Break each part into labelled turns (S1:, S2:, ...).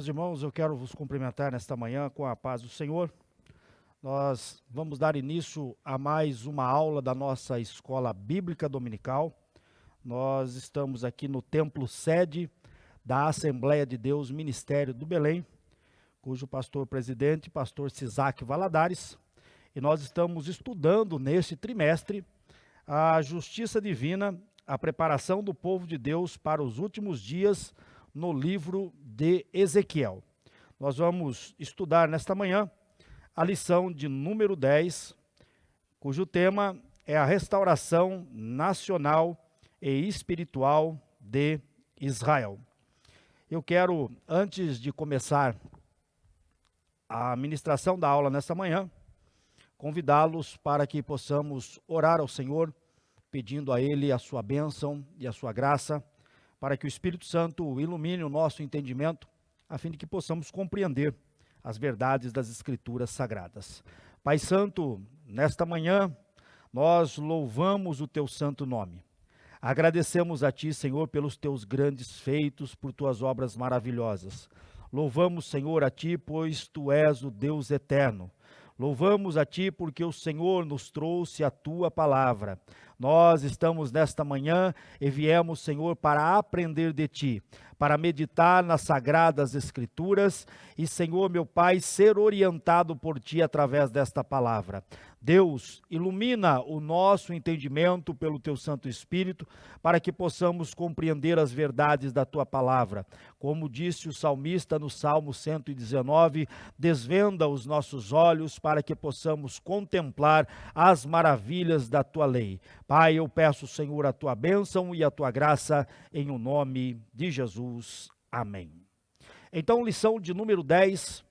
S1: Meus irmãos, eu quero vos cumprimentar nesta manhã com a paz do Senhor. Nós vamos dar início a mais uma aula da nossa escola bíblica dominical. Nós estamos aqui no templo sede da Assembleia de Deus Ministério do Belém, cujo pastor-presidente, pastor Sisaque Valadares, e nós estamos estudando neste trimestre a justiça divina, a preparação do povo de Deus para os últimos dias no livro de Ezequiel. Nós vamos estudar nesta manhã a lição de número 10, cujo tema é a restauração nacional e espiritual de Israel. Eu quero, antes de começar a ministração da aula nesta manhã, convidá-los para que possamos orar ao Senhor, pedindo a Ele a sua bênção e a sua graça, para que o Espírito Santo ilumine o nosso entendimento, a fim de que possamos compreender as verdades das Escrituras Sagradas. Pai Santo, nesta manhã, nós louvamos o Teu santo nome. Agradecemos a Ti, Senhor, pelos Teus grandes feitos, por Tuas obras maravilhosas. Louvamos, Senhor, a Ti, pois Tu és o Deus eterno. Louvamos a Ti porque o Senhor nos trouxe a Tua palavra. Nós estamos nesta manhã e viemos, Senhor, para aprender de Ti, para meditar nas sagradas Escrituras e, Senhor, meu Pai, ser orientado por Ti através desta palavra. Deus, ilumina o nosso entendimento pelo Teu Santo Espírito, para que possamos compreender as verdades da Tua palavra. Como disse o salmista no Salmo 119, desvenda os nossos olhos para que possamos contemplar as maravilhas da Tua lei. Pai, eu peço, Senhor, a Tua bênção e a Tua graça, em o nome de Jesus. Amém. Então, lição de número 10,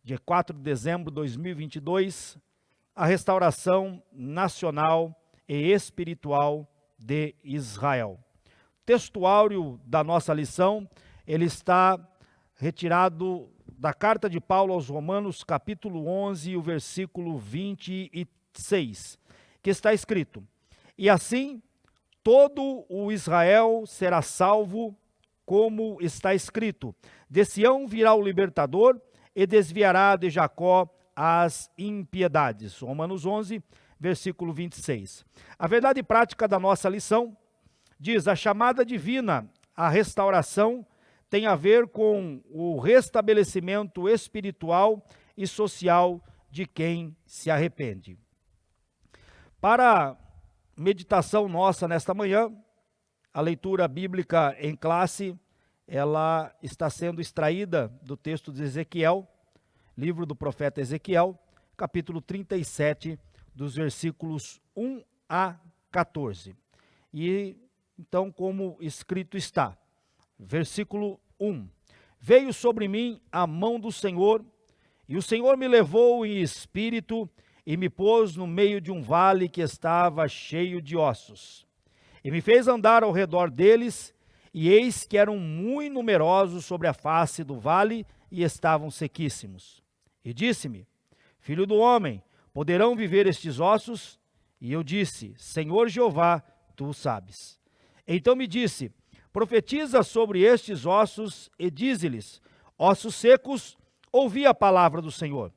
S1: dia 4 de dezembro de 2022, a restauração nacional e espiritual de Israel. O textuário da nossa lição, ele está retirado da carta de Paulo aos Romanos, capítulo 11, o versículo 26, que está escrito: e assim todo o Israel será salvo, como está escrito, de Sião virá o libertador e desviará de Jacó as impiedades. Romanos 11, versículo 26. A verdade prática da nossa lição diz: a chamada divina à restauração tem a ver com o restabelecimento espiritual e social de quem se arrepende. Para a meditação nossa nesta manhã, a leitura bíblica em classe, ela está sendo extraída do texto de Ezequiel, livro do profeta Ezequiel, capítulo 37, dos versículos 1 a 14. E então, como escrito está, versículo 1: veio sobre mim a mão do Senhor, e o Senhor me levou em espírito e me pôs no meio de um vale que estava cheio de ossos. E me fez andar ao redor deles, e eis que eram muito numerosos sobre a face do vale, e estavam sequíssimos. E disse-me: filho do homem, poderão viver estes ossos? E eu disse: Senhor Jeová, tu o sabes. Então me disse: profetiza sobre estes ossos e dize-lhes: ossos secos, ouvi a palavra do Senhor.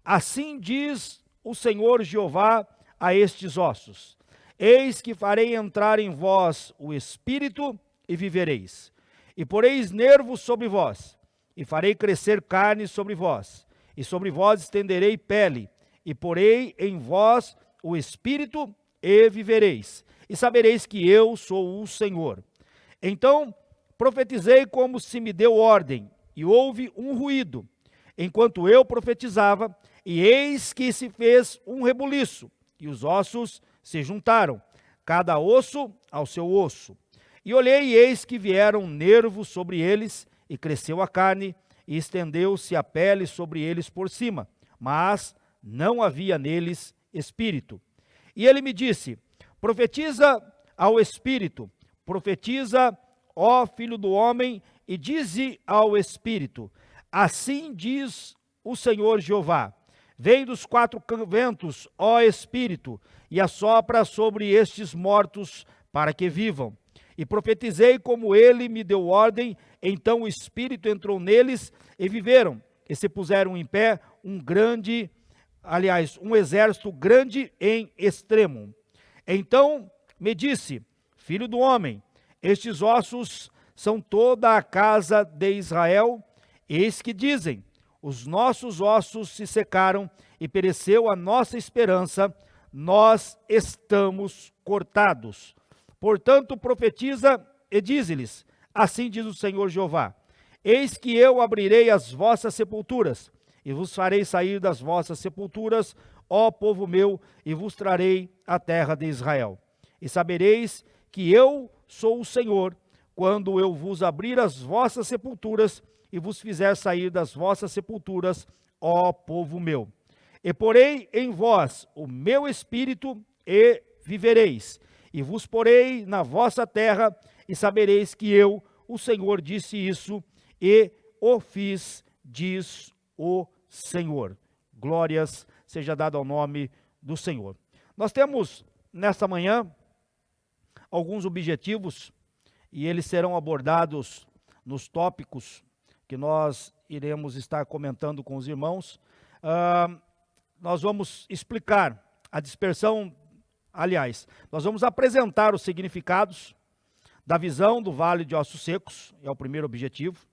S1: Assim diz o Senhor Jeová a estes ossos: eis que farei entrar em vós o espírito e vivereis, e poreis nervos sobre vós, e farei crescer carne sobre vós, e sobre vós estenderei pele, e porei em vós o espírito e vivereis, e sabereis que eu sou o Senhor. Então profetizei como se me deu ordem, e houve um ruído, enquanto eu profetizava, e eis que se fez um rebuliço, e os ossos se juntaram, cada osso ao seu osso. E olhei, e eis que vieram nervos sobre eles, e cresceu a carne, e estendeu-se a pele sobre eles por cima, mas não havia neles espírito. E ele me disse: profetiza ao espírito, profetiza, ó filho do homem, e dize ao espírito: assim diz o Senhor Jeová: vem dos quatro ventos, ó espírito, e assopra sobre estes mortos para que vivam. E profetizei como ele me deu ordem, então o Espírito entrou neles e viveram, e se puseram em pé um exército grande em extremo. Então me disse, filho do homem, estes ossos são toda a casa de Israel, eis que dizem, os nossos ossos se secaram e pereceu a nossa esperança, nós estamos cortados. Portanto, profetiza e dize-lhes, assim diz o Senhor Jeová, eis que eu abrirei as vossas sepulturas, e vos farei sair das vossas sepulturas, ó povo meu, e vos trarei a terra de Israel. E sabereis que eu sou o Senhor, quando eu vos abrir as vossas sepulturas, e vos fizer sair das vossas sepulturas, ó povo meu. E porei em vós o meu espírito, e vivereis, e vos porei na vossa terra, e sabereis que eu, o Senhor, disse isso, e o fiz, diz o Senhor. Glórias seja dado ao nome do Senhor. Nós temos, nesta manhã, alguns objetivos, e eles serão abordados nos tópicos que nós iremos estar comentando com os irmãos. Nós vamos explicar a dispersão, nós vamos apresentar os significados da visão do Vale de Ossos Secos, é o primeiro objetivo.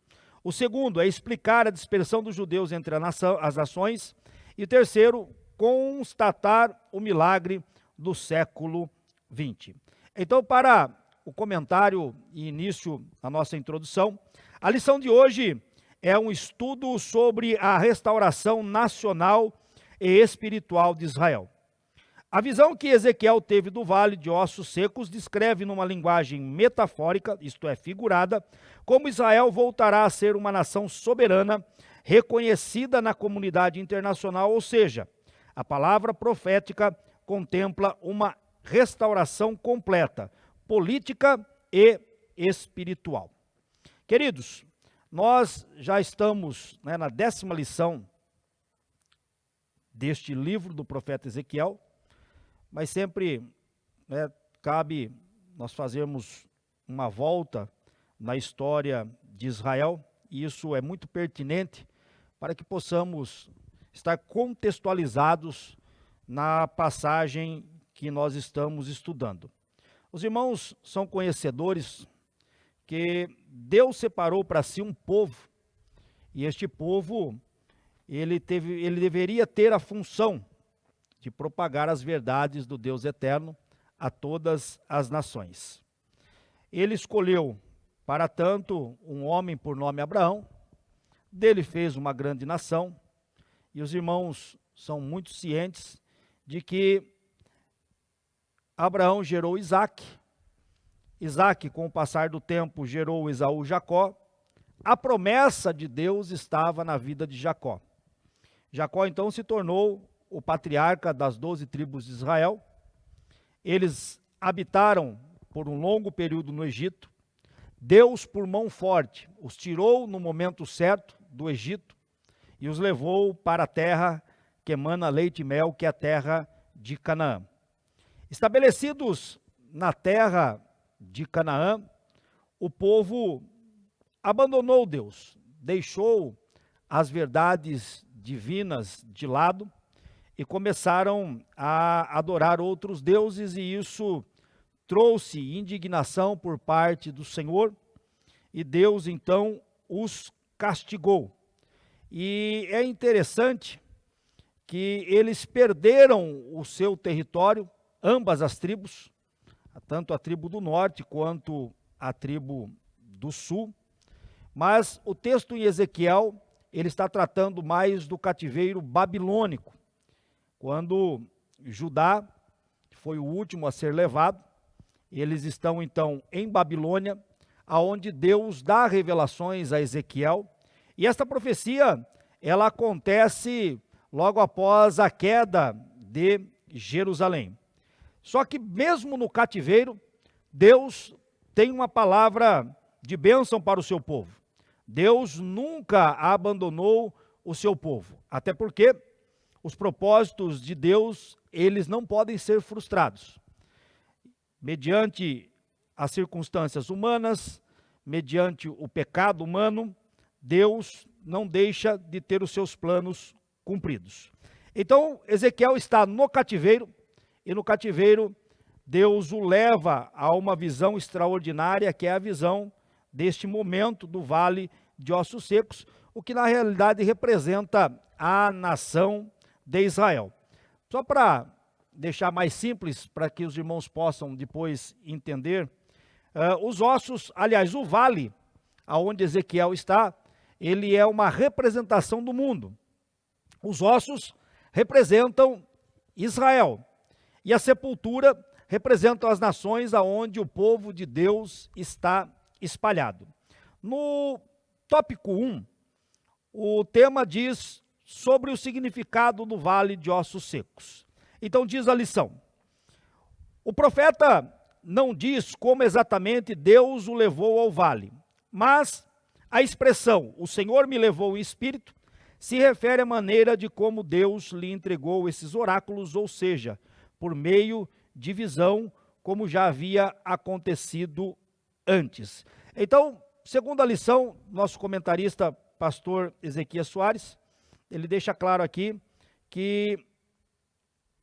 S1: O segundo é explicar a dispersão dos judeus entre as nações. E o terceiro, constatar o milagre do século XX. Então, para o comentário e início da nossa introdução, a lição de hoje é um estudo sobre a restauração nacional e espiritual de Israel. A visão que Ezequiel teve do Vale de Ossos Secos descreve numa linguagem metafórica, isto é, figurada, como Israel voltará a ser uma nação soberana, reconhecida na comunidade internacional, ou seja, a palavra profética contempla uma restauração completa, política e espiritual. Queridos, nós já estamos na 10ª lição deste livro do profeta Ezequiel, mas sempre cabe nós fazermos uma volta na história de Israel, e isso é muito pertinente para que possamos estar contextualizados na passagem que nós estamos estudando. Os irmãos são conhecedores que Deus separou para si um povo, e este povo, ele deveria ter a função de propagar as verdades do Deus eterno a todas as nações. Ele escolheu, para tanto, um homem por nome Abraão, dele fez uma grande nação, e os irmãos são muito cientes de que Abraão gerou Isaque, Isaque, com o passar do tempo, gerou Esaú, Jacó. A promessa de Deus estava na vida de Jacó. Jacó, então, se tornou o patriarca das 12 tribos de Israel. Eles habitaram por um longo período no Egito. Deus, por mão forte, os tirou no momento certo do Egito e os levou para a terra que emana leite e mel, que é a terra de Canaã. Estabelecidos na terra de Canaã, o povo abandonou Deus, deixou as verdades divinas de lado e começaram a adorar outros deuses, e isso trouxe indignação por parte do Senhor, e Deus então os castigou. E é interessante que eles perderam o seu território, ambas as tribos, tanto a tribo do norte quanto a tribo do sul. Mas o texto em Ezequiel, ele está tratando mais do cativeiro babilônico, quando Judá foi o último a ser levado. Eles estão então em Babilônia, aonde Deus dá revelações a Ezequiel, e esta profecia, ela acontece logo após a queda de Jerusalém. Só que mesmo no cativeiro, Deus tem uma palavra de bênção para o seu povo. Deus nunca abandonou o seu povo, até porque os propósitos de Deus, eles não podem ser frustrados. Mediante as circunstâncias humanas, mediante o pecado humano, Deus não deixa de ter os seus planos cumpridos. Então, Ezequiel está no cativeiro, e no cativeiro Deus o leva a uma visão extraordinária, que é a visão deste momento do vale de ossos secos, o que na realidade representa a nação de Israel. Só para deixar mais simples, para que os irmãos possam depois entender, os ossos, aliás, o vale aonde Ezequiel está, ele é uma representação do mundo. Os ossos representam Israel, e a sepultura representam as nações aonde o povo de Deus está espalhado. No tópico 1, o tema diz sobre o significado do vale de ossos secos. Então diz a lição: o profeta não diz como exatamente Deus o levou ao vale, mas a expressão "o Senhor me levou em espírito" se refere à maneira de como Deus lhe entregou esses oráculos, ou seja, por meio de visão, como já havia acontecido antes. Então, segundo a lição, nosso comentarista, pastor Ezequias Soares, ele deixa claro aqui que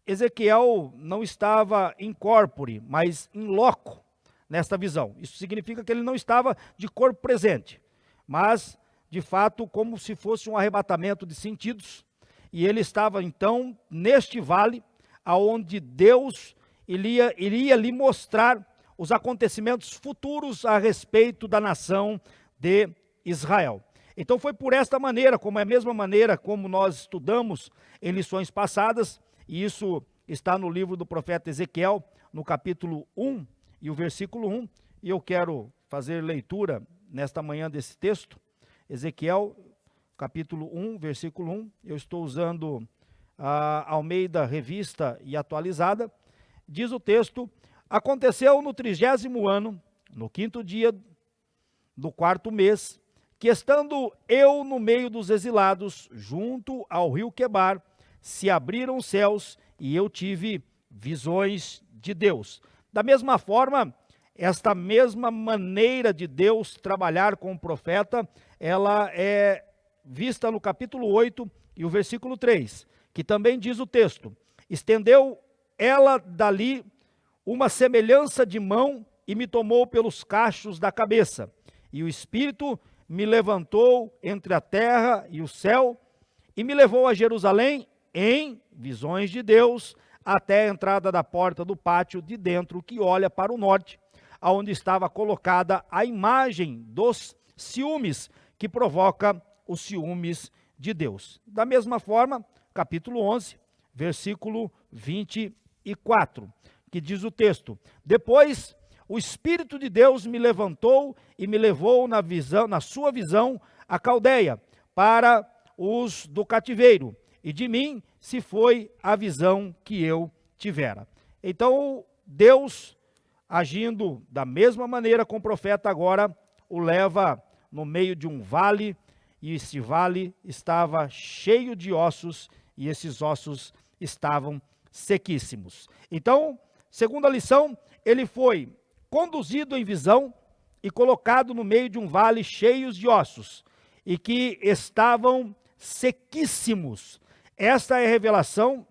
S1: Ezequiel não estava in corpore, mas in loco nesta visão. Isso significa que ele não estava de corpo presente, mas de fato como se fosse um arrebatamento de sentidos, e ele estava então neste vale, aonde Deus iria lhe mostrar os acontecimentos futuros a respeito da nação de Israel. Então foi por esta maneira, como é a mesma maneira como nós estudamos em lições passadas, e isso está no livro do profeta Ezequiel, no capítulo 1 e o versículo 1, e eu quero fazer leitura nesta manhã desse texto. Ezequiel, capítulo 1, versículo 1, eu estou usando a Almeida Revista e Atualizada. Diz o texto: aconteceu no 30º ano, no 5º dia do 4º mês, que estando eu no meio dos exilados, junto ao rio Quebar, se abriram os céus e eu tive visões de Deus. Da mesma forma, esta mesma maneira de Deus trabalhar com o profeta, ela é vista no capítulo 8 e o versículo 3, que também diz o texto: estendeu ela dali uma semelhança de mão e me tomou pelos cachos da cabeça, e o Espírito me levantou entre a terra e o céu, e me levou a Jerusalém em visões de Deus, até a entrada da porta do pátio de dentro, que olha para o norte, aonde estava colocada a imagem dos ciúmes, que provoca os ciúmes de Deus. Da mesma forma, capítulo 11, versículo 24, que diz o texto: depois o Espírito de Deus me levantou e me levou na sua visão a Caldeia, para os do cativeiro, e de mim se foi a visão que eu tivera. Então, Deus, agindo da mesma maneira com o profeta, agora o leva no meio de um vale, e esse vale estava cheio de ossos, e esses ossos estavam sequíssimos. Então, segundo a lição, ele foi conduzido em visão e colocado no meio de um vale cheio de ossos, e que estavam sequíssimos. Essa revelação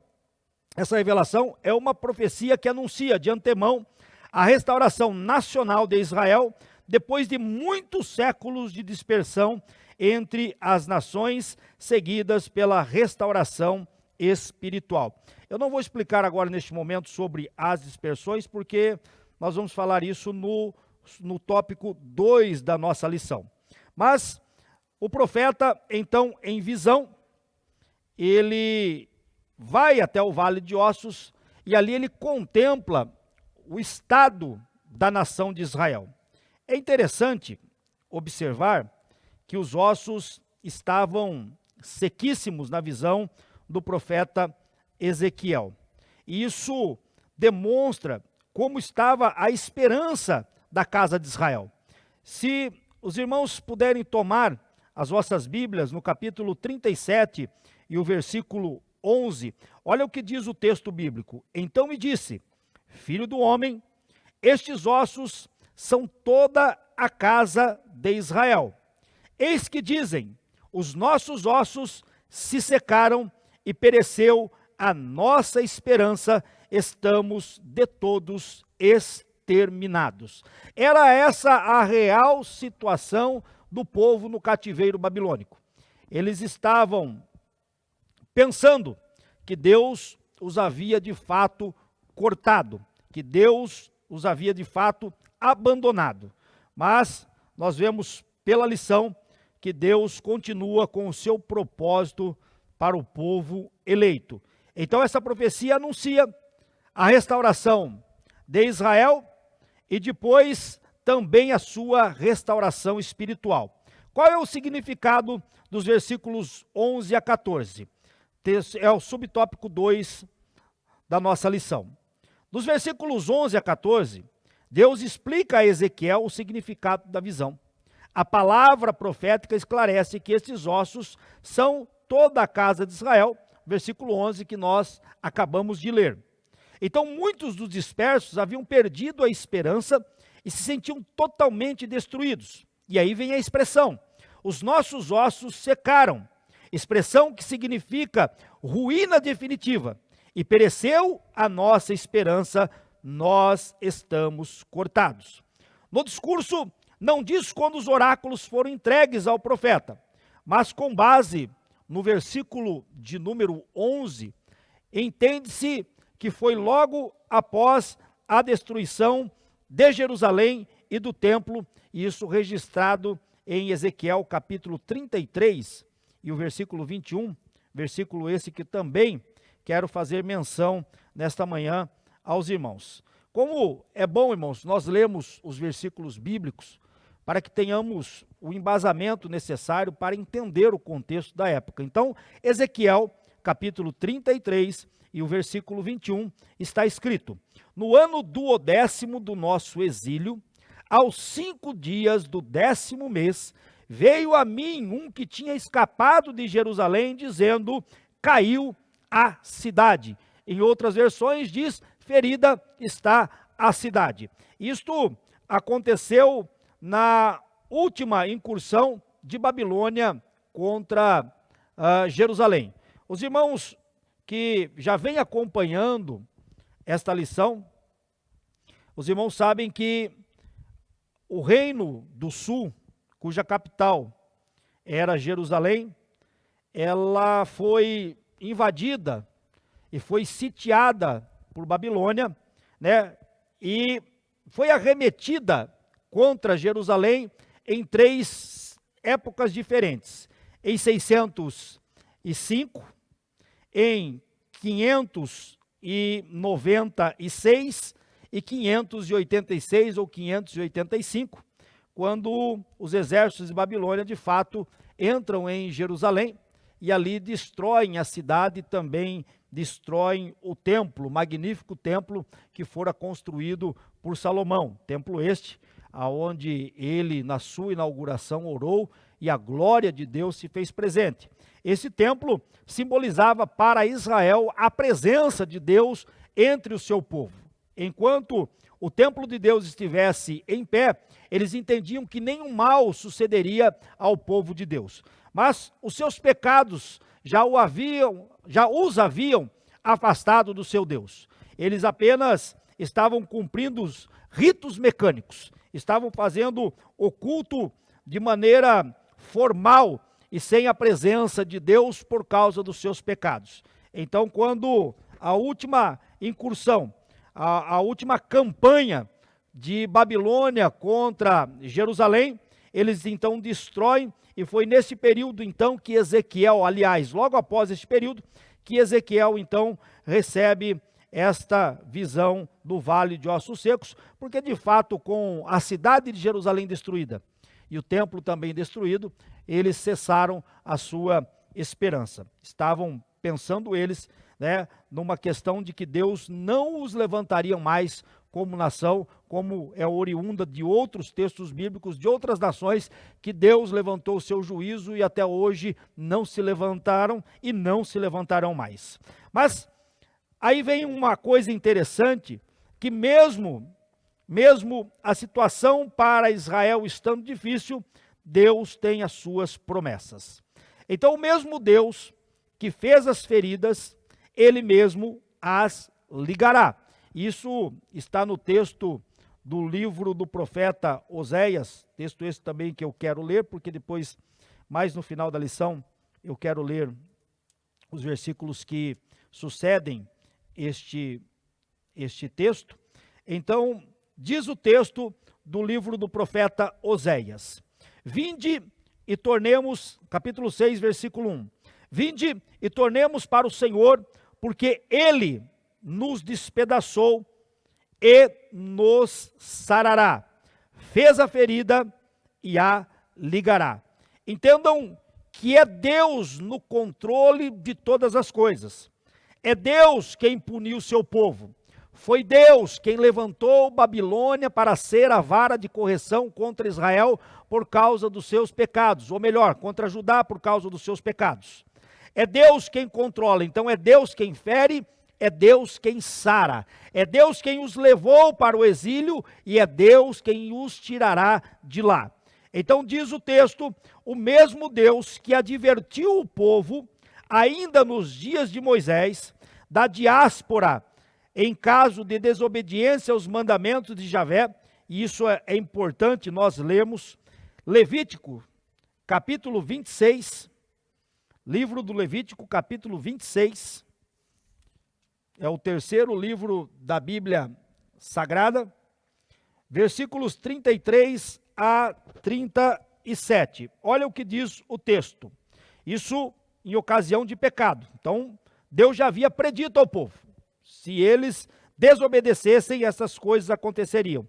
S1: é uma profecia que anuncia de antemão a restauração nacional de Israel, depois de muitos séculos de dispersão entre as nações, seguidas pela restauração espiritual. Eu não vou explicar agora neste momento sobre as dispersões, porque nós vamos falar isso no tópico 2 da nossa lição. Mas o profeta, então, em visão, ele vai até o vale de ossos, e ali ele contempla o estado da nação de Israel. É interessante observar que os ossos estavam sequíssimos na visão do profeta Ezequiel. E isso demonstra como estava a esperança da casa de Israel. Se os irmãos puderem tomar as vossas Bíblias no capítulo 37 e o versículo 11, olha o que diz o texto bíblico. Então me disse: filho do homem, estes ossos são toda a casa de Israel. Eis que dizem: os nossos ossos se secaram e pereceu a nossa esperança, estamos de todos exterminados. Era essa a real situação do povo no cativeiro babilônico. Eles estavam pensando que Deus os havia de fato cortado, que Deus os havia de fato abandonado. Mas nós vemos pela lição que Deus continua com o seu propósito para o povo eleito. Então essa profecia anuncia a restauração de Israel e depois também a sua restauração espiritual. Qual é o significado dos versículos 11 a 14? É o subtópico 2 da nossa lição. Dos versículos 11 a 14, Deus explica a Ezequiel o significado da visão. A palavra profética esclarece que estes ossos são toda a casa de Israel, versículo 11 que nós acabamos de ler. Então muitos dos dispersos haviam perdido a esperança e se sentiam totalmente destruídos. E aí vem a expressão: os nossos ossos secaram, expressão que significa ruína definitiva, e pereceu a nossa esperança, nós estamos cortados. No discurso, não diz quando os oráculos foram entregues ao profeta, mas com base no versículo de número 11, entende-se que foi logo após a destruição de Jerusalém e do templo, e isso registrado em Ezequiel capítulo 33 e o versículo 21, versículo esse que também quero fazer menção nesta manhã aos irmãos. Como é bom, irmãos, nós lemos os versículos bíblicos para que tenhamos o embasamento necessário para entender o contexto da época. Então, Ezequiel, capítulo 33 e o versículo 21, está escrito: no ano 12º do nosso exílio, aos 5 dias do 10º mês, veio a mim um que tinha escapado de Jerusalém, dizendo: caiu a cidade. Em outras versões diz: ferida está a cidade. Isto aconteceu na última incursão de Babilônia contra Jerusalém. Os irmãos que já vêm acompanhando esta lição, os irmãos sabem que o reino do sul, cuja capital era Jerusalém, ela foi invadida e foi sitiada por Babilônia, né? E foi arremetida contra Jerusalém em 3 épocas diferentes. Em 605, em 596 e 586 ou 585, quando os exércitos de Babilônia de fato entram em Jerusalém e ali destroem a cidade e também destroem o templo, o magnífico templo que fora construído por Salomão. Templo este, aonde ele, na sua inauguração, orou e a glória de Deus se fez presente. Esse templo simbolizava para Israel a presença de Deus entre o seu povo. Enquanto o templo de Deus estivesse em pé, eles entendiam que nenhum mal sucederia ao povo de Deus. Mas os seus pecados já os haviam afastado do seu Deus. Eles apenas estavam cumprindo os ritos mecânicos, estavam fazendo o culto de maneira formal e sem a presença de Deus por causa dos seus pecados. Então, quando a última incursão, a última campanha de Babilônia contra Jerusalém, eles então destroem, e foi nesse período então que Ezequiel, aliás, logo após esse período, que Ezequiel então recebe esta visão do vale de ossos secos, porque de fato com a cidade de Jerusalém destruída e o templo também destruído, eles cessaram a sua esperança. Estavam pensando eles, né, numa questão de que Deus não os levantaria mais como nação, como é oriunda de outros textos bíblicos, de outras nações, que Deus levantou o seu juízo e até hoje não se levantaram e não se levantarão mais. Mas aí vem uma coisa interessante, que mesmo mesmo a situação para Israel estando difícil, Deus tem as suas promessas. Então, o mesmo Deus que fez as feridas, Ele mesmo as ligará. Isso está no texto do livro do profeta Oséias, texto esse também que eu quero ler, porque depois, mais no final da lição, eu quero ler os versículos que sucedem este texto. Então, diz o texto do livro do profeta Oséias: Vinde e tornemos, capítulo 6, versículo 1. Vinde e tornemos para o Senhor, porque Ele nos despedaçou e nos sarará. Fez a ferida e a ligará. Entendam que é Deus no controle de todas as coisas. É Deus quem puniu seu povo. Foi Deus quem levantou Babilônia para ser a vara de correção contra Israel por causa dos seus pecados, ou melhor, contra Judá por causa dos seus pecados. É Deus quem controla, então é Deus quem fere, é Deus quem sara, é Deus quem os levou para o exílio e é Deus quem os tirará de lá. Então diz o texto, o mesmo Deus que advertiu o povo, ainda nos dias de Moisés, da diáspora, em caso de desobediência aos mandamentos de Javé, e isso é importante, nós lemos Levítico, capítulo 26, livro do Levítico, capítulo 26, é o terceiro livro da Bíblia Sagrada, versículos 33 a 37. Olha o que diz o texto. Isso em ocasião de pecado. Então, Deus já havia predito ao povo. Se eles desobedecessem, essas coisas aconteceriam.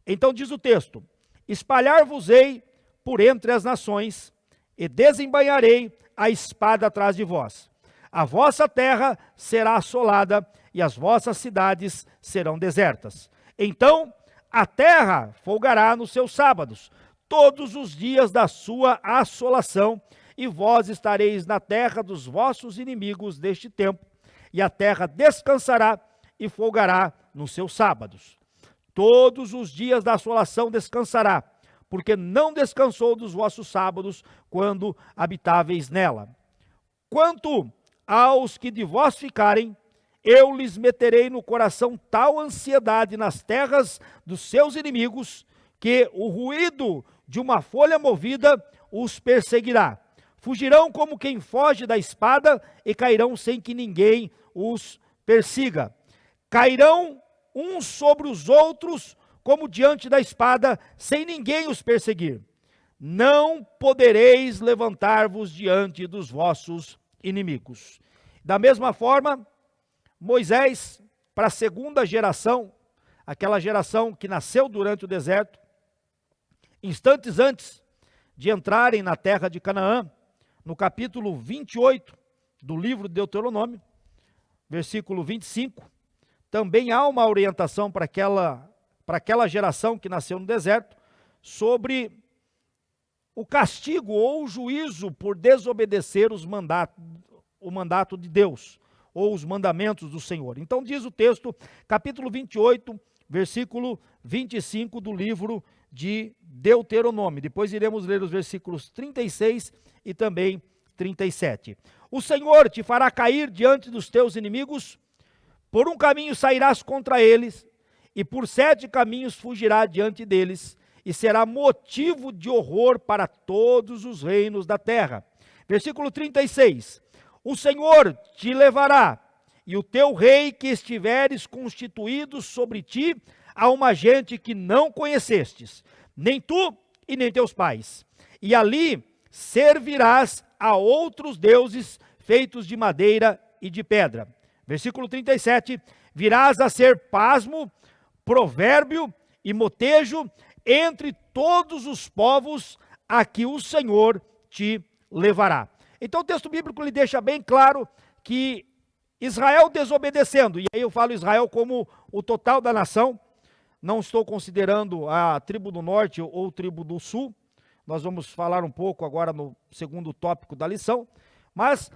S1: Então diz o texto: espalhar-vos-ei por entre as nações, e desembainharei a espada atrás de vós. A vossa terra será assolada, e as vossas cidades serão desertas. Então a terra folgará nos seus sábados, todos os dias da sua assolação, e vós estareis na terra dos vossos inimigos deste tempo, e a terra descansará e folgará nos seus sábados. Todos os dias da assolação descansará, porque não descansou dos vossos sábados, quando habitáveis nela. Quanto aos que de vós ficarem, eu lhes meterei no coração tal ansiedade nas terras dos seus inimigos, que o ruído de uma folha movida os perseguirá. Fugirão como quem foge da espada e cairão sem que ninguém os persiga. Cairão uns sobre os outros como diante da espada, sem ninguém os perseguir. Não podereis levantar-vos diante dos vossos inimigos. Da mesma forma, Moisés, para a segunda geração, aquela geração que nasceu durante o deserto, instantes antes de entrarem na terra de Canaã, no capítulo 28 do livro de Deuteronômio, versículo 25, também há uma orientação para aquela geração que nasceu no deserto, sobre o castigo ou o juízo por desobedecer o mandato de Deus, ou os mandamentos do Senhor. Então diz o texto, capítulo 28, versículo 25 do livro de Deuteronômio. Depois iremos ler os versículos 36 e também 37. O Senhor te fará cair diante dos teus inimigos, por um caminho sairás contra eles, e por 7 caminhos fugirá diante deles, e será motivo de horror para todos os reinos da terra. Versículo 36. O Senhor te levará, e o teu rei que estiveres constituído sobre ti, a uma gente que não conhecestes, nem tu e nem teus pais. E ali servirás a outros deuses feitos de madeira e de pedra. Versículo 37, virás a ser pasmo, provérbio e motejo entre todos os povos a que o Senhor te levará. Então o texto bíblico lhe deixa bem claro que Israel desobedecendo, e aí eu falo Israel como o total da nação, não estou considerando a tribo do norte ou tribo do sul, nós vamos falar um pouco agora no segundo tópico da lição, mas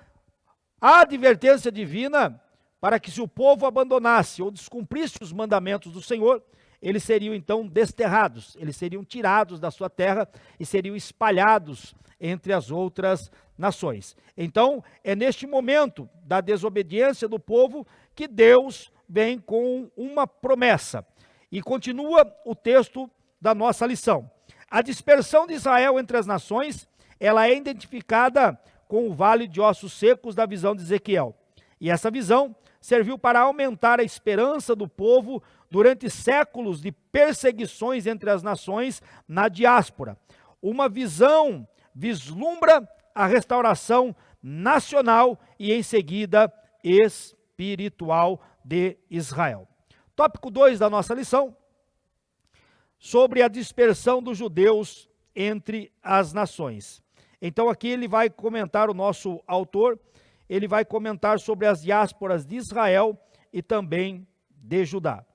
S1: a advertência divina para que se o povo abandonasse ou descumprisse os mandamentos do Senhor, eles seriam então desterrados, eles seriam tirados da sua terra e seriam espalhados entre as outras nações. Então, é neste momento da desobediência do povo que Deus vem com uma promessa. E continua o texto da nossa lição. A dispersão de Israel entre as nações, ela é identificada com o vale de ossos secos da visão de Ezequiel. E essa visão serviu para aumentar a esperança do povo durante séculos de perseguições entre as nações na diáspora. Uma visão vislumbra a restauração nacional e, em seguida, espiritual de Israel. Tópico 2 da nossa lição, sobre a dispersão dos judeus entre as nações. Então aqui ele vai comentar, o nosso autor, ele vai comentar sobre as diásporas de Israel e também de Judá.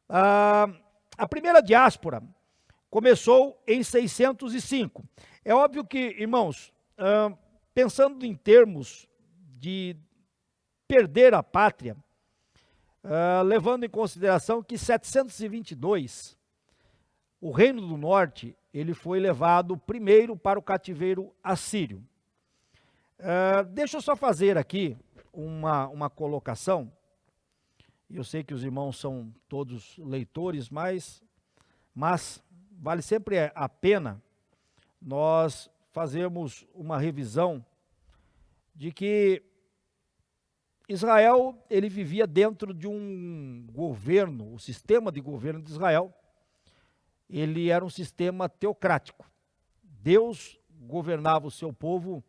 S1: A primeira diáspora começou em 605. É óbvio que, irmãos, pensando em termos de perder a pátria, levando em consideração que 722, o Reino do Norte, ele foi levado primeiro para o cativeiro assírio. Deixa eu só fazer aqui uma colocação. Eu sei que os irmãos são todos leitores, mas vale sempre a pena nós fazermos uma revisão de que Israel, ele vivia dentro de um governo, o sistema de governo de Israel, ele era um sistema teocrático. Deus governava o seu povo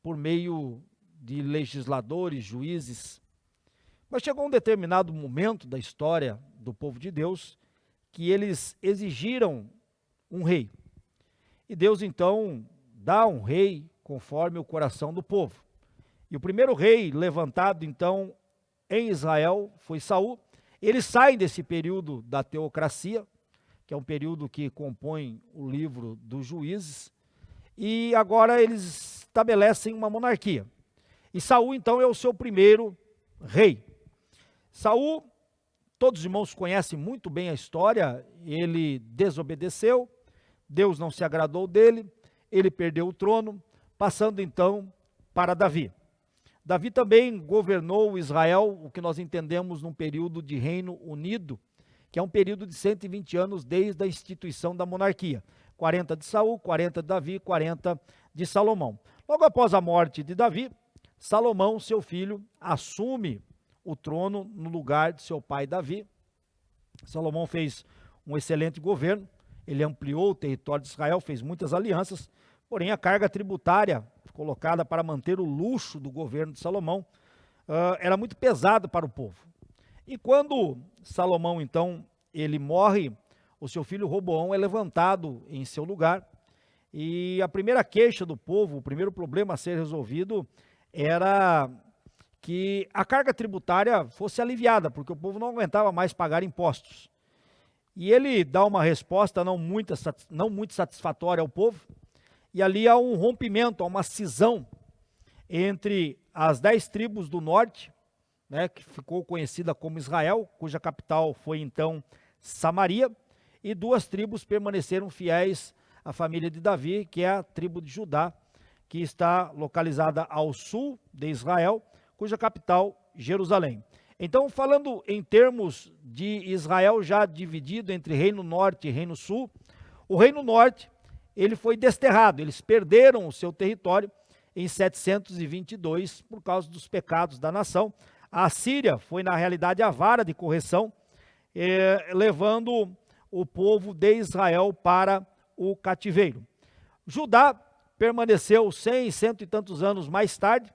S1: por meio de legisladores, juízes. Mas chegou um determinado momento da história do povo de Deus que eles exigiram um rei. E Deus então dá um rei conforme o coração do povo. E o primeiro rei levantado então em Israel foi Saul. Eles saem desse período da teocracia, que é um período que compõe o livro dos Juízes, e agora eles estabelecem uma monarquia. E Saul então é o seu primeiro rei. Saul, todos os irmãos conhecem muito bem a história, ele desobedeceu, Deus não se agradou dele, ele perdeu o trono, passando então para Davi. Davi também governou Israel, o que nós entendemos num período de reino unido, que é um período de 120 anos desde a instituição da monarquia. 40 de Saul, 40 de Davi, 40 de Salomão. Logo após a morte de Davi, Salomão, seu filho, assume o trono no lugar de seu pai Davi. Salomão fez um excelente governo, ele ampliou o território de Israel, fez muitas alianças, porém a carga tributária colocada para manter o luxo do governo de Salomão era muito pesada para o povo. E quando Salomão, então, ele morre, o seu filho Roboão é levantado em seu lugar, e a primeira queixa do povo, o primeiro problema a ser resolvido, era que a carga tributária fosse aliviada, porque o povo não aguentava mais pagar impostos. E ele dá uma resposta não muito satisfatória ao povo, e ali há um rompimento, há uma cisão entre as 10 tribos do norte, que ficou conhecida como Israel, cuja capital foi então Samaria, e 2 tribos permaneceram fiéis à família de Davi, que é a tribo de Judá, que está localizada ao sul de Israel, cuja capital Jerusalém. Então, falando em termos de Israel já dividido entre Reino Norte e Reino Sul, o Reino Norte, ele foi desterrado, eles perderam o seu território em 722 por causa dos pecados da nação. A Síria foi, na realidade, a vara de correção, levando o povo de Israel para o cativeiro. Judá permaneceu 100 e tantos anos mais tarde,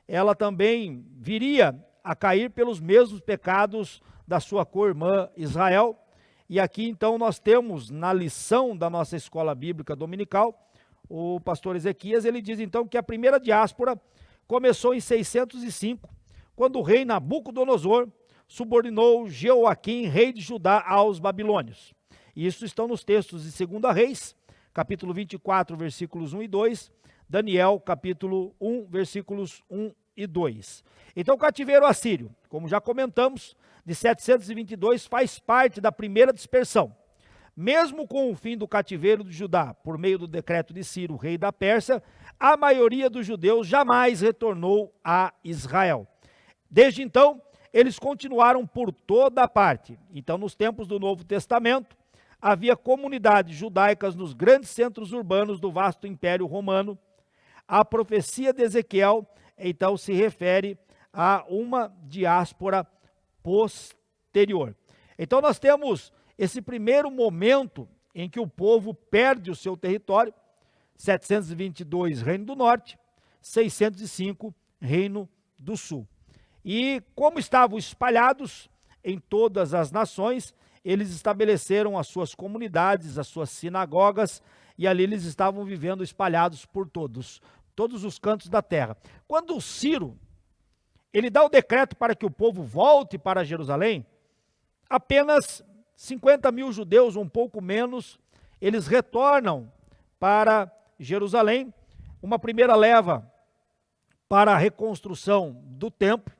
S1: ela também viria a cair pelos mesmos pecados da sua co-irmã Israel. E aqui então nós temos na lição da nossa escola bíblica dominical, o pastor Ezequias, ele diz então que a primeira diáspora começou em 605, quando o rei Nabucodonosor subordinou Jeoaquim, rei de Judá, aos babilônios. E isso estão nos textos de 2 Reis, capítulo 24, versículos 1 e 2, Daniel, capítulo 1, versículos 1 e 2. Então, o cativeiro assírio, como já comentamos, de 722 faz parte da primeira dispersão. Mesmo com o fim do cativeiro de Judá, por meio do decreto de Ciro, rei da Pérsia, a maioria dos judeus jamais retornou a Israel. Desde então, eles continuaram por toda a parte. Então, nos tempos do Novo Testamento, havia comunidades judaicas nos grandes centros urbanos do vasto Império Romano. A profecia de Ezequiel, então, se refere a uma diáspora posterior. Então, nós temos esse primeiro momento em que o povo perde o seu território, 722, Reino do Norte, 605, Reino do Sul. E como estavam espalhados em todas as nações, eles estabeleceram as suas comunidades, as suas sinagogas, e ali eles estavam vivendo espalhados por todos os cantos da terra. Quando Ciro, ele dá o decreto para que o povo volte para Jerusalém, apenas 50 mil judeus, um pouco menos, eles retornam para Jerusalém, uma primeira leva para a reconstrução do templo,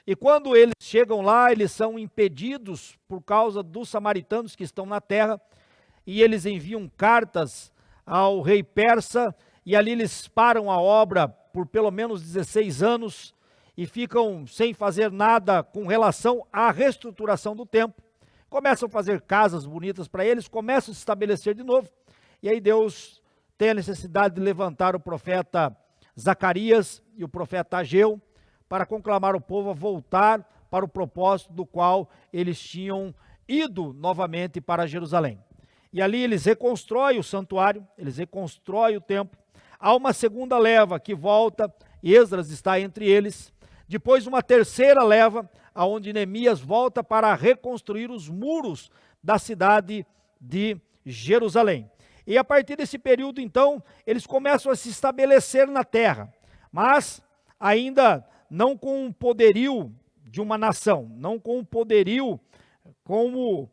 S1: e quando eles chegam lá, eles são impedidos por causa dos samaritanos que estão na terra, e eles enviam cartas ao rei persa, e ali eles param a obra por pelo menos 16 anos, e ficam sem fazer nada com relação à reestruturação do templo. Começam a fazer casas bonitas para eles, começam a se estabelecer de novo, e aí Deus tem a necessidade de levantar o profeta Zacarias e o profeta Ageu, para conclamar o povo a voltar para o propósito do qual eles tinham ido novamente para Jerusalém. E ali eles reconstroem o santuário, eles reconstroem o templo. Há uma segunda leva que volta, Esdras está entre eles. Depois uma terceira leva, aonde Neemias volta para reconstruir os muros da cidade de Jerusalém. E a partir desse período, então, eles começam a se estabelecer na terra, mas ainda não com o poderio de uma nação, não com o poderio como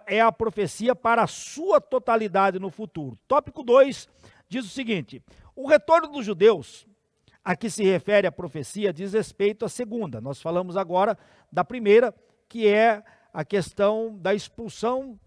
S1: é a profecia para a sua totalidade no futuro. Tópico 2 diz o seguinte: o retorno dos judeus, a que se refere a profecia, diz respeito à segunda. Nós falamos agora da primeira, que é a questão da expulsão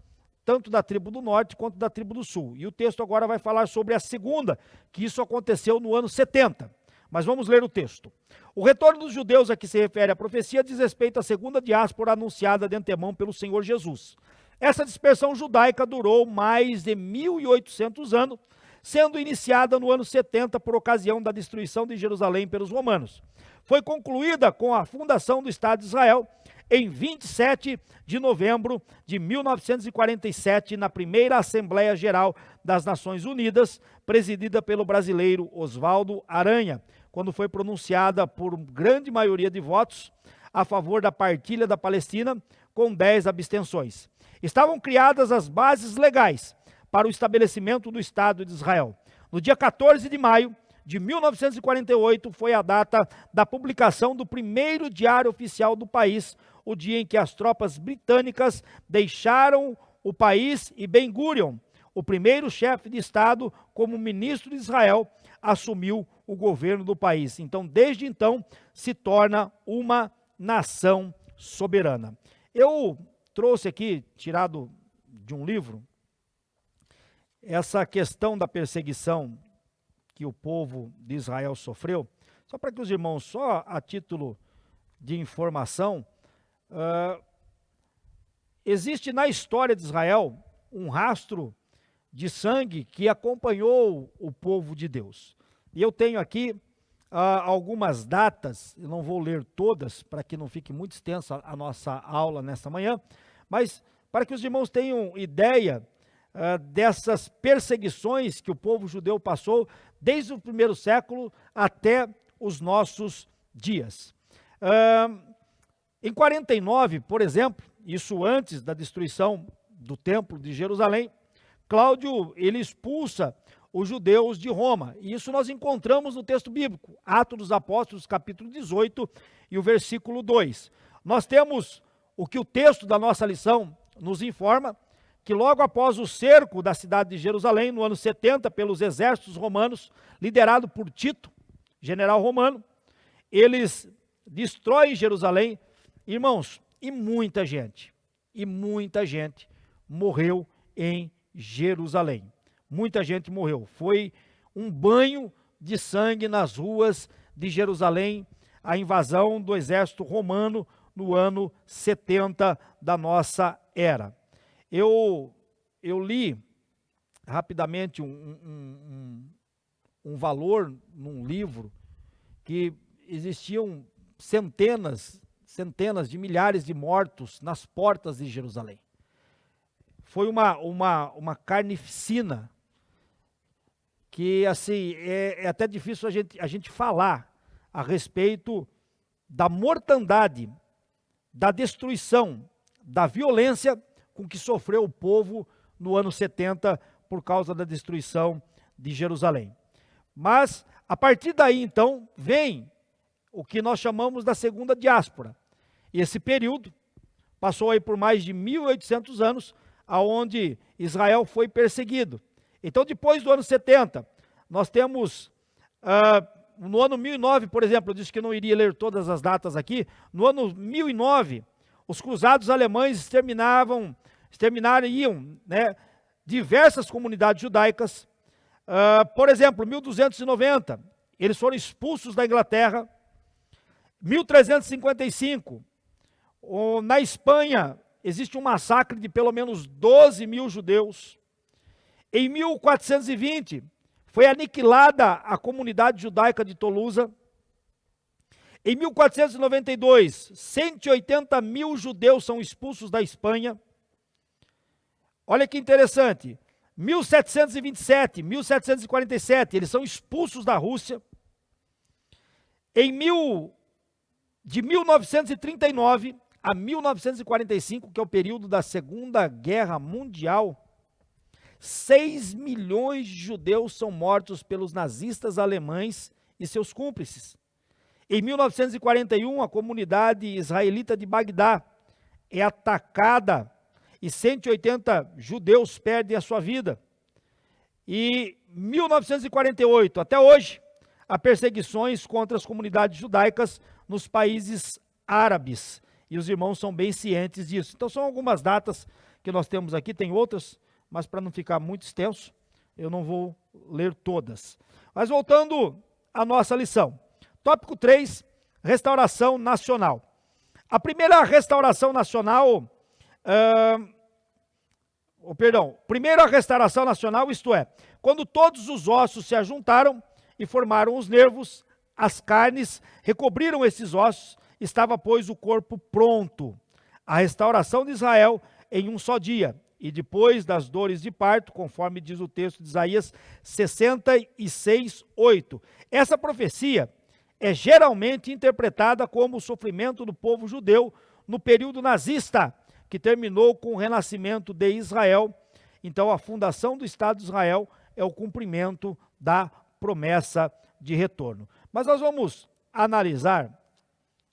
S1: tanto da tribo do norte quanto da tribo do sul. E o texto agora vai falar sobre a segunda, que isso aconteceu no ano 70. Mas vamos ler o texto. O retorno dos judeus a que se refere a profecia diz respeito à segunda diáspora anunciada de antemão pelo Senhor Jesus. Essa dispersão judaica durou mais de 1.800 anos, sendo iniciada no ano 70 por ocasião da destruição de Jerusalém pelos romanos. Foi concluída com a fundação do Estado de Israel em 27 de novembro de 1947, na primeira Assembleia Geral das Nações Unidas, presidida pelo brasileiro Oswaldo Aranha, quando foi pronunciada por grande maioria de votos a favor da partilha da Palestina, com 10 abstenções. Estavam criadas as bases legais para o estabelecimento do Estado de Israel. No dia 14 de maio de 1948 foi a data da publicação do primeiro diário oficial do país, o dia em que as tropas britânicas deixaram o país e Ben-Gurion, o primeiro chefe de Estado, como ministro de Israel, assumiu o governo do país. Então, desde então, se torna uma nação soberana. Eu trouxe aqui, tirado de um livro, essa questão da perseguição que o povo de Israel sofreu, só para que os irmãos, só a título de informação, existe na história de Israel um rastro de sangue que acompanhou o povo de Deus. E eu tenho aqui algumas datas, eu não vou ler todas, para que não fique muito extensa a nossa aula nesta manhã, mas para que os irmãos tenham ideia dessas perseguições que o povo judeu passou desde o primeiro século até os nossos dias. Em 49, por exemplo, isso antes da destruição do templo de Jerusalém, Cláudio, ele expulsa os judeus de Roma. E isso nós encontramos no texto bíblico, Atos dos Apóstolos, capítulo 18 e o versículo 2. Nós temos o que o texto da nossa lição nos informa, que logo após o cerco da cidade de Jerusalém, no ano 70, pelos exércitos romanos, liderado por Tito, general romano, eles destroem Jerusalém. Irmãos, e muita gente morreu em Jerusalém. Muita gente morreu. Foi um banho de sangue nas ruas de Jerusalém, a invasão do exército romano no ano 70 da nossa era. Eu li rapidamente um valor num livro que existiam centenas de milhares de mortos nas portas de Jerusalém. Foi uma carnificina que, assim, é até difícil a gente falar a respeito da mortandade, da destruição, da violência com que sofreu o povo no ano 70 por causa da destruição de Jerusalém. Mas, a partir daí, então, vem o que nós chamamos da segunda diáspora. Esse período passou aí por mais de 1800 anos, aonde Israel foi perseguido. Então, depois do ano 70, nós temos, no ano 1009, por exemplo, eu disse que não iria ler todas as datas aqui, no ano 1009, os cruzados alemães exterminariam, né, diversas comunidades judaicas. Por exemplo, 1290, eles foram expulsos da Inglaterra. 1355, na Espanha, existe um massacre de pelo menos 12 mil judeus. Em 1420, foi aniquilada a comunidade judaica de Tolosa. Em 1492, 180 mil judeus são expulsos da Espanha. Olha que interessante, 1727, 1747, eles são expulsos da Rússia. De 1939 a 1945, que é o período da Segunda Guerra Mundial, 6 milhões de judeus são mortos pelos nazistas alemães e seus cúmplices. Em 1941, a comunidade israelita de Bagdá é atacada e 180 judeus perdem a sua vida. E 1948, até hoje, há perseguições contra as comunidades judaicas nos países árabes. E os irmãos são bem cientes disso. Então são algumas datas que nós temos aqui, tem outras, mas para não ficar muito extenso, eu não vou ler todas. Mas voltando à nossa lição. Tópico 3, restauração nacional. A primeira restauração nacional, primeira restauração nacional, isto é, quando todos os ossos se ajuntaram e formaram os nervos, as carnes recobriram esses ossos, estava, pois, o corpo pronto. A restauração de Israel em um só dia, e depois das dores de parto, conforme diz o texto de Isaías 66:8. Essa profecia é geralmente interpretada como o sofrimento do povo judeu no período nazista, que terminou com o renascimento de Israel. Então, a fundação do Estado de Israel é o cumprimento da promessa de retorno. Mas nós vamos analisar,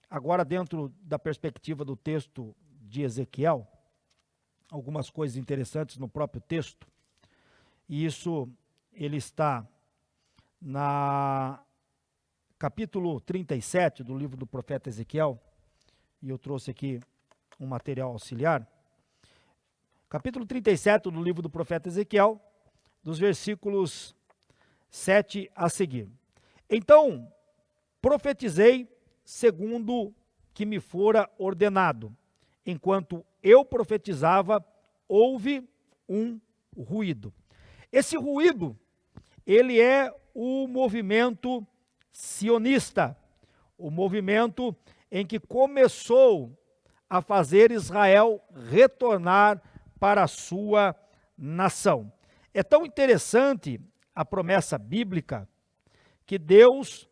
S1: agora dentro da perspectiva do texto de Ezequiel, algumas coisas interessantes no próprio texto. E isso, ele está na capítulo 37 do livro do profeta Ezequiel, e eu trouxe aqui um material auxiliar. Capítulo 37 do livro do profeta Ezequiel, dos versículos 7 a seguir. Então, profetizei segundo que me fora ordenado. Enquanto eu profetizava, houve um ruído. Esse ruído, ele é o movimento sionista, o movimento em que começou a fazer Israel retornar para a sua nação. É tão interessante a promessa bíblica que Deus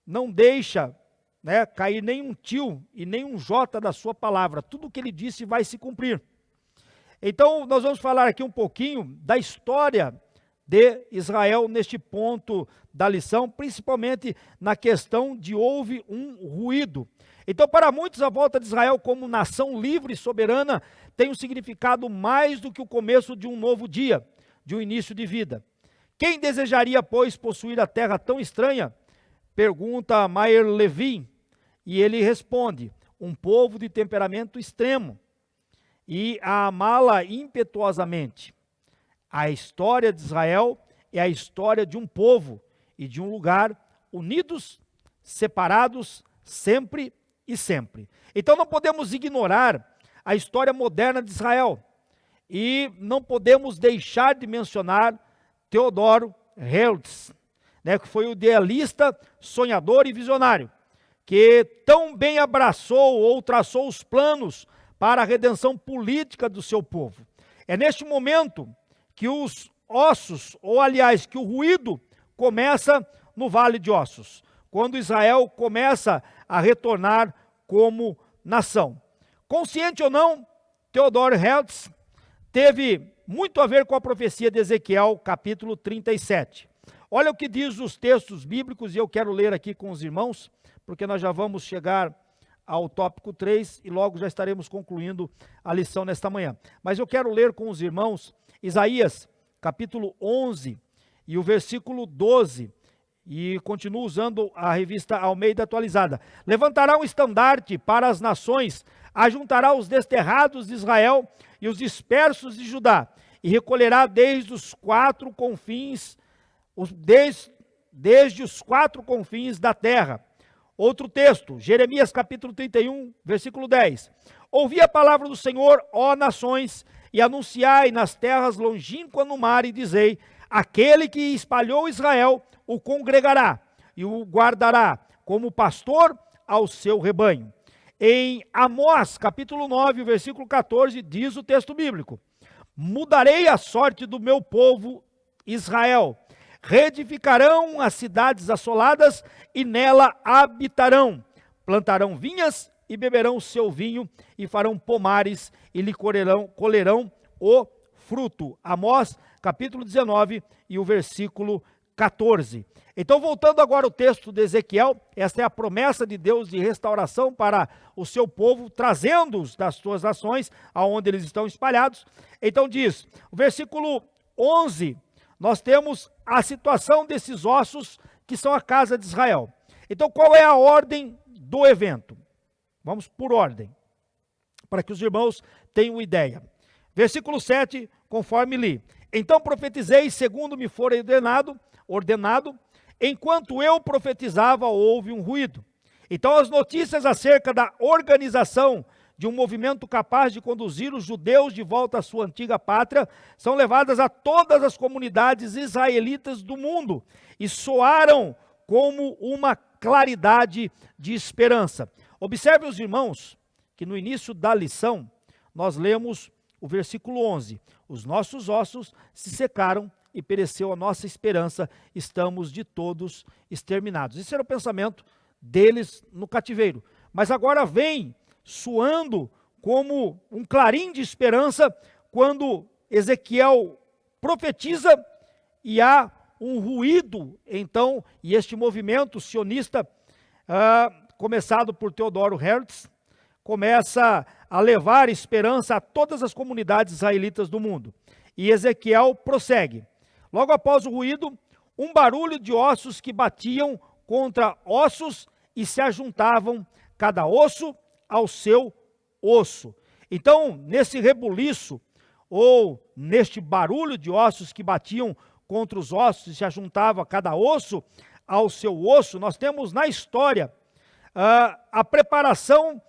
S1: não deixa, né, cair nenhum tio e nenhum jota da sua palavra. Tudo o que ele disse vai se cumprir. Então, nós vamos falar aqui um pouquinho da história de Israel neste ponto da lição, principalmente na questão de houve um ruído. Então, para muitos, a volta de Israel como nação livre e soberana tem um significado mais do que o começo de um novo dia, de um início de vida. Quem desejaria, pois, possuir a terra tão estranha? Pergunta Meir Levin, e ele responde: um povo de temperamento extremo e a amá-la impetuosamente. A história de Israel é a história de um povo e de um lugar unidos, separados, sempre e sempre. Então não podemos ignorar a história moderna de Israel e não podemos deixar de mencionar Theodor Herzl, que foi o idealista, sonhador e visionário, que tão bem abraçou ou traçou os planos para a redenção política do seu povo. É neste momento que os ossos, ou aliás, que o ruído começa no Vale de Ossos, quando Israel começa a retornar como nação. Consciente ou não, Theodor Herzl teve muito a ver com a profecia de Ezequiel, capítulo 37. Olha o que diz os textos bíblicos, e eu quero ler aqui com os irmãos, porque nós já vamos chegar ao tópico 3 e logo já estaremos concluindo a lição nesta manhã. Mas eu quero ler com os irmãos Isaías, capítulo 11 e o versículo 12, e continuo usando a revista Almeida atualizada. Levantará um estandarte para as nações, ajuntará os desterrados de Israel e os dispersos de Judá, e recolherá desde os quatro confins, desde os quatro confins da terra. Outro texto, Jeremias capítulo 31, versículo 10. Ouvi a palavra do Senhor, ó nações, e anunciai nas terras longínquas no mar, e dizei: aquele que espalhou Israel o congregará e o guardará como pastor ao seu rebanho. Em Amós capítulo 9, versículo 14, diz o texto bíblico: mudarei a sorte do meu povo Israel, reedificarão as cidades assoladas e nela habitarão, plantarão vinhas e beberão o seu vinho, e farão pomares e lhe colherão o fruto. Amós capítulo 19 e o versículo 14. Então, voltando agora ao texto de Ezequiel, esta é a promessa de Deus de restauração para o seu povo, trazendo-os das suas nações, aonde eles estão espalhados. Então diz, o versículo 11, nós temos a situação desses ossos que são a casa de Israel. Então, qual é a ordem do evento? Vamos por ordem, para que os irmãos tenham ideia. Versículo 7, conforme li. Então profetizei segundo me for ordenado, enquanto eu profetizava, houve um ruído. Então as notícias acerca da organização de um movimento capaz de conduzir os judeus de volta à sua antiga pátria são levadas a todas as comunidades israelitas do mundo e soaram como uma claridade de esperança. Observe os irmãos que no início da lição nós lemos o versículo 11. Os nossos ossos se secaram e pereceu a nossa esperança, estamos de todos exterminados. Esse era o pensamento deles no cativeiro. Mas agora vem soando como um clarim de esperança quando Ezequiel profetiza e há um ruído, então, e este movimento sionista, começado por Theodor Herzl, começa a levar esperança a todas as comunidades israelitas do mundo. E Ezequiel prossegue. Logo após o ruído, um barulho de ossos que batiam contra ossos e se ajuntavam, cada osso ao seu osso. Então, nesse rebuliço, ou neste barulho de ossos que batiam contra os ossos e se ajuntavam, cada osso ao seu osso, nós temos na história a preparação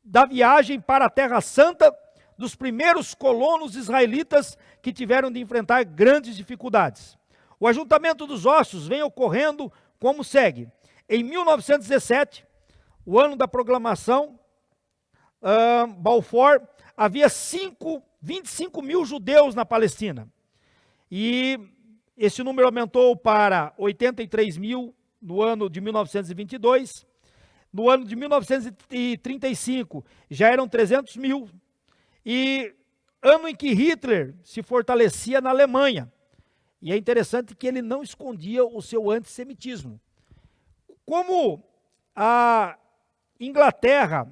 S1: da viagem para a Terra Santa dos primeiros colonos israelitas que tiveram de enfrentar grandes dificuldades. O ajuntamento dos ossos vem ocorrendo como segue. Em 1917, o ano da proclamação, Balfour, havia 25 mil judeus na Palestina. E esse número aumentou para 83 mil no ano de 1922. No ano de 1935, já eram 300 mil. E ano em que Hitler se fortalecia na Alemanha. E é interessante que ele não escondia o seu antissemitismo. Como a Inglaterra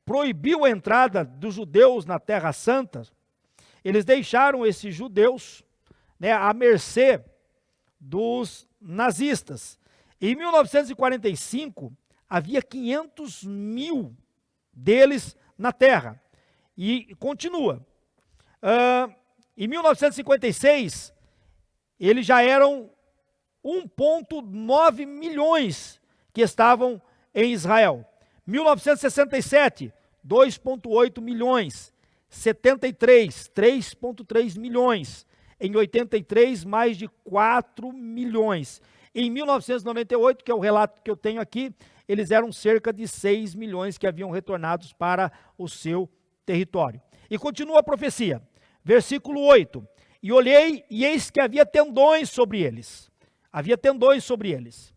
S1: proibiu a entrada dos judeus na Terra Santa, eles deixaram esses judeus à mercê dos nazistas. Em 1945, havia 500 mil deles na terra. E continua. Em 1956, eles já eram 1,9 milhões que estavam em Israel. 1967, 2,8 milhões. 73, 3,3 milhões. Em 83, mais de 4 milhões. Em 1998, que é o relato que eu tenho aqui, eles eram cerca de 6 milhões que haviam retornados para o seu território. E continua a profecia. Versículo 8. E olhei, e eis que havia tendões sobre eles. Havia tendões sobre eles.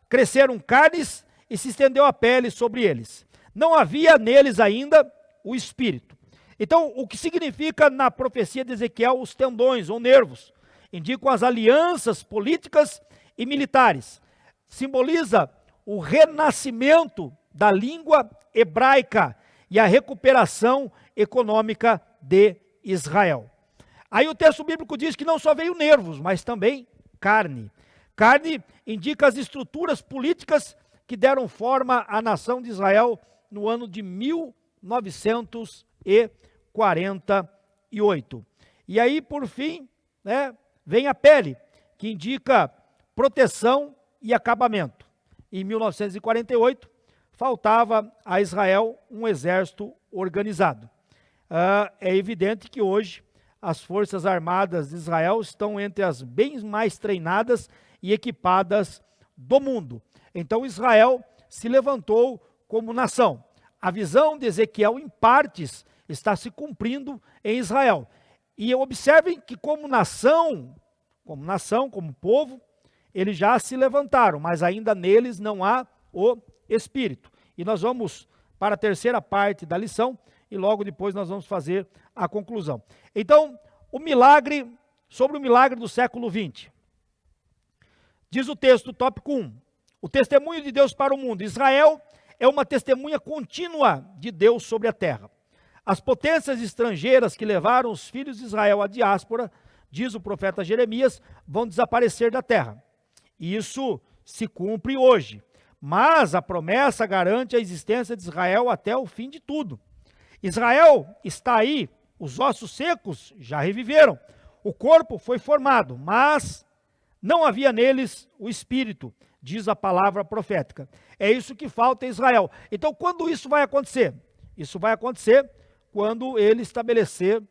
S1: Cresceram carnes e se estendeu a pele sobre eles. Não havia neles ainda o espírito. Então, o que significa na profecia de Ezequiel os tendões ou nervos? Indicam as alianças políticas e militares. Simboliza o renascimento da língua hebraica e a recuperação econômica de Israel. Aí o texto bíblico diz que não só veio nervos, mas também carne. Carne indica as estruturas políticas que deram forma à nação de Israel no ano de 1948. E aí, por fim, vem a pele, que indica proteção e acabamento. Em 1948, faltava a Israel um exército organizado. É evidente que hoje as forças armadas de Israel estão entre as bem mais treinadas e equipadas do mundo. Então Israel se levantou como nação. A visão de Ezequiel, em partes, está se cumprindo em Israel. E observem que como povo, eles já se levantaram, mas ainda neles não há o Espírito. E nós vamos para a terceira parte da lição, e logo depois nós vamos fazer a conclusão. Então, sobre o milagre do século 20. Diz o texto, tópico 1, o testemunho de Deus para o mundo. Israel é uma testemunha contínua de Deus sobre a terra. As potências estrangeiras que levaram os filhos de Israel à diáspora, diz o profeta Jeremias, vão desaparecer da terra. Isso se cumpre hoje. Mas a promessa garante a existência de Israel até o fim de tudo. Israel está aí, os ossos secos já reviveram, o corpo foi formado, mas não havia neles o espírito, diz a palavra profética. É isso que falta em Israel. Então, quando isso vai acontecer? Isso vai acontecer quando ele estabelecer,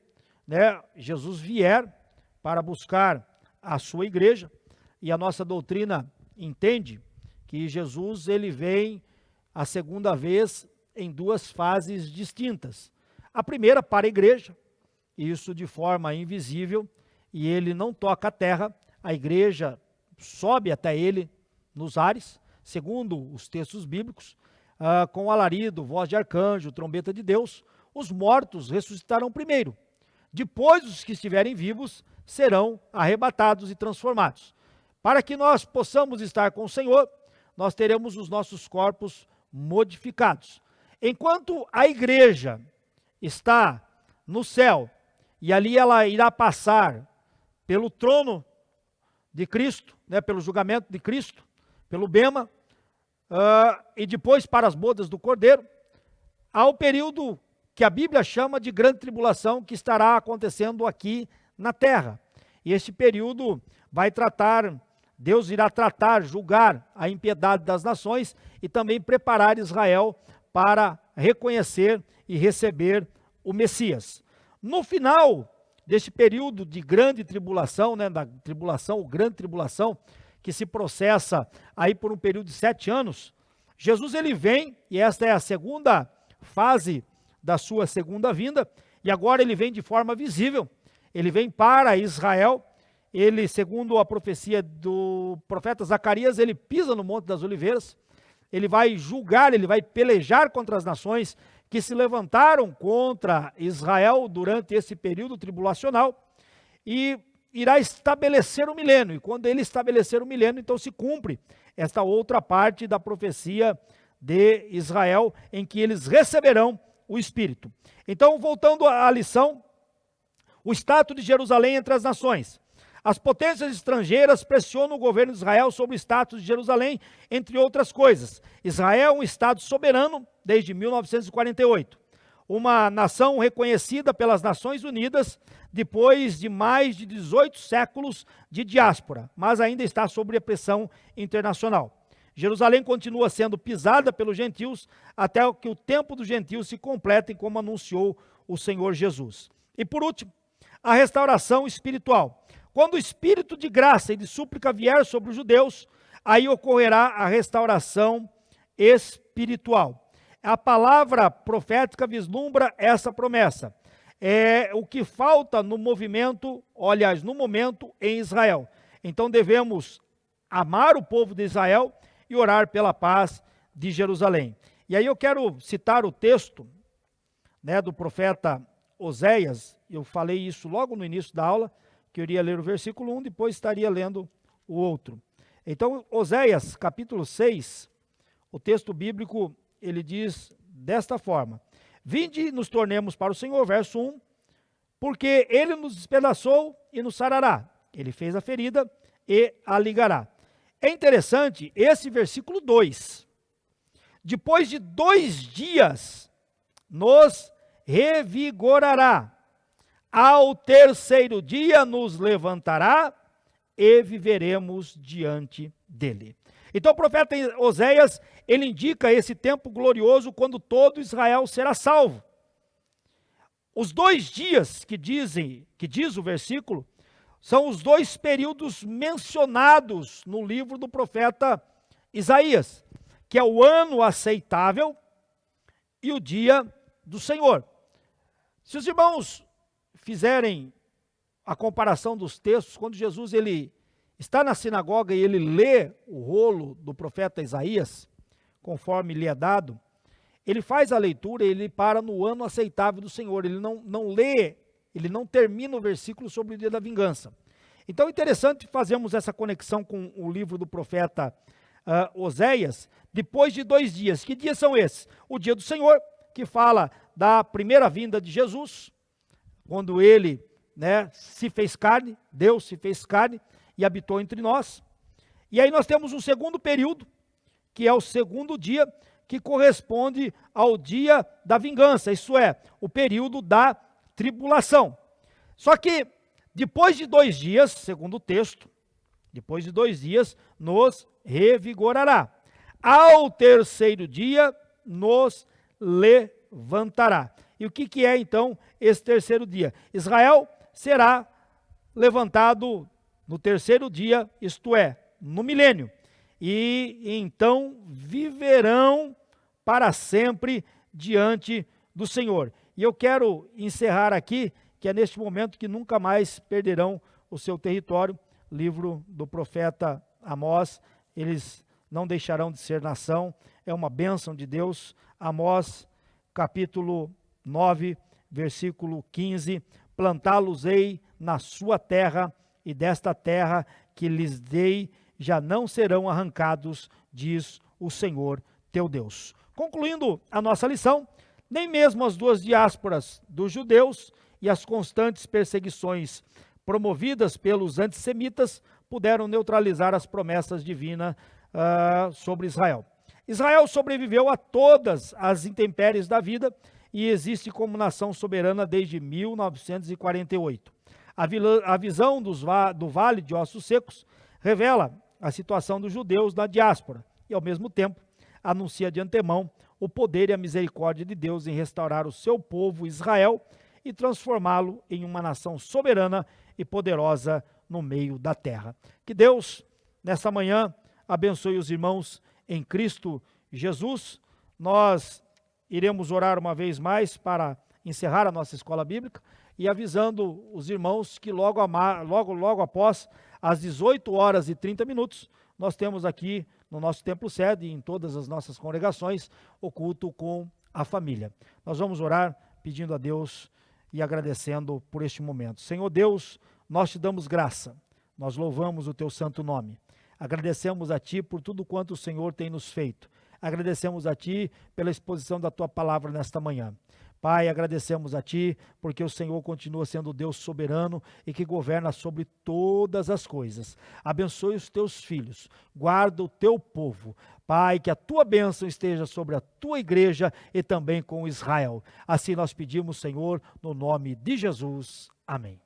S1: Jesus vier para buscar a sua igreja, e a nossa doutrina entende que Jesus ele vem a segunda vez em duas fases distintas. A primeira para a igreja, isso de forma invisível, e ele não toca a terra, a igreja sobe até ele nos ares, segundo os textos bíblicos, com alarido, voz de arcanjo, trombeta de Deus, os mortos ressuscitarão primeiro. Depois os que estiverem vivos serão arrebatados e transformados. Para que nós possamos estar com o Senhor, nós teremos os nossos corpos modificados. Enquanto a igreja está no céu, e ali ela irá passar pelo trono de Cristo, pelo julgamento de Cristo, pelo bema, e depois para as bodas do Cordeiro, há o período que a Bíblia chama de grande tribulação, que estará acontecendo aqui na terra. E este período Deus irá tratar, julgar a impiedade das nações e também preparar Israel para reconhecer e receber o Messias. No final deste período de grande tribulação, da tribulação ou grande tribulação, que se processa aí por um período de 7 anos, Jesus ele vem, e esta é a segunda fase da sua segunda vinda, e agora ele vem de forma visível, ele vem para Israel, ele, segundo a profecia do profeta Zacarias, ele pisa no Monte das Oliveiras, ele vai julgar, ele vai pelejar contra as nações que se levantaram contra Israel durante esse período tribulacional, e irá estabelecer o milênio, e quando ele estabelecer o milênio, então se cumpre esta outra parte da profecia de Israel, em que eles receberão o Espírito. Então, voltando à lição, o status de Jerusalém entre as nações. As potências estrangeiras pressionam o governo de Israel sobre o status de Jerusalém, entre outras coisas. Israel é um estado soberano desde 1948. Uma nação reconhecida pelas Nações Unidas depois de mais de 18 séculos de diáspora, mas ainda está sob pressão internacional. Jerusalém continua sendo pisada pelos gentios até que o tempo dos gentios se complete, como anunciou o Senhor Jesus. E por último, a restauração espiritual. Quando o espírito de graça e de súplica vier sobre os judeus, aí ocorrerá a restauração espiritual. A palavra profética vislumbra essa promessa. É o que falta no movimento, aliás, no momento em Israel. Então devemos amar o povo de Israel e orar pela paz de Jerusalém. E aí eu quero citar o texto, do profeta Oséias. Eu falei isso logo no início da aula, que eu iria ler o versículo 1, depois estaria lendo o outro. Então, Oséias, capítulo 6, o texto bíblico, ele diz desta forma: Vinde e nos tornemos para o Senhor, verso 1, porque ele nos despedaçou e nos sarará. Ele fez a ferida e a ligará. É interessante esse versículo 2. Depois de 2 dias, nos revigorará. Ao terceiro dia nos levantará e viveremos diante dele. Então o profeta Oséias, ele indica esse tempo glorioso quando todo Israel será salvo. Os 2 dias que diz o versículo, são os 2 períodos mencionados no livro do profeta Isaías, que é o ano aceitável e o dia do Senhor. Se os irmãos fizerem a comparação dos textos, quando Jesus ele está na sinagoga e ele lê o rolo do profeta Isaías, conforme lhe é dado, ele faz a leitura e ele para no ano aceitável do Senhor. Ele não lê, ele não termina o versículo sobre o dia da vingança. Então é interessante fazermos essa conexão com o livro do profeta Oséias, depois de 2 dias. Que dias são esses? O dia do Senhor, que fala da primeira vinda de Jesus, quando ele se fez carne, Deus se fez carne e habitou entre nós. E aí nós temos um segundo período, que é o segundo dia, que corresponde ao dia da vingança, isso é, o período da tribulação. Só que depois de 2 dias, segundo o texto, depois de 2 dias, nos revigorará. Ao terceiro dia, nos levantará. E o que é então esse terceiro dia? Israel será levantado no terceiro dia, isto é, no milênio. E então viverão para sempre diante do Senhor. E eu quero encerrar aqui, que é neste momento que nunca mais perderão o seu território. Livro do profeta Amós, eles não deixarão de ser nação, é uma bênção de Deus. Amós, capítulo 9, versículo 15, plantá-los-ei na sua terra, e desta terra que lhes dei, já não serão arrancados, diz o Senhor teu Deus. Concluindo a nossa lição, nem mesmo as 2 diásporas dos judeus e as constantes perseguições promovidas pelos antissemitas puderam neutralizar as promessas divinas sobre Israel. Israel sobreviveu a todas as intempéries da vida e existe como nação soberana desde 1948. A visão do Vale de Ossos Secos revela a situação dos judeus na diáspora e, ao mesmo tempo, anuncia de antemão o poder e a misericórdia de Deus em restaurar o seu povo Israel e transformá-lo em uma nação soberana e poderosa no meio da terra. Que Deus, nessa manhã, abençoe os irmãos em Cristo Jesus. Nós iremos orar uma vez mais para encerrar a nossa escola bíblica e avisando os irmãos que logo após às 18h30, nós temos aqui no nosso templo sede e em todas as nossas congregações o culto com a família. Nós vamos orar pedindo a Deus e agradecendo por este momento. Senhor Deus, nós te damos graça, nós louvamos o teu santo nome. Agradecemos a Ti por tudo quanto o Senhor tem nos feito. Agradecemos a Ti pela exposição da Tua palavra nesta manhã. Pai, agradecemos a Ti, porque o Senhor continua sendo o Deus soberano e que governa sobre todas as coisas. Abençoe os Teus filhos, guarda o Teu povo. Pai, que a Tua bênção esteja sobre a Tua igreja e também com Israel. Assim nós pedimos, Senhor, no nome de Jesus. Amém.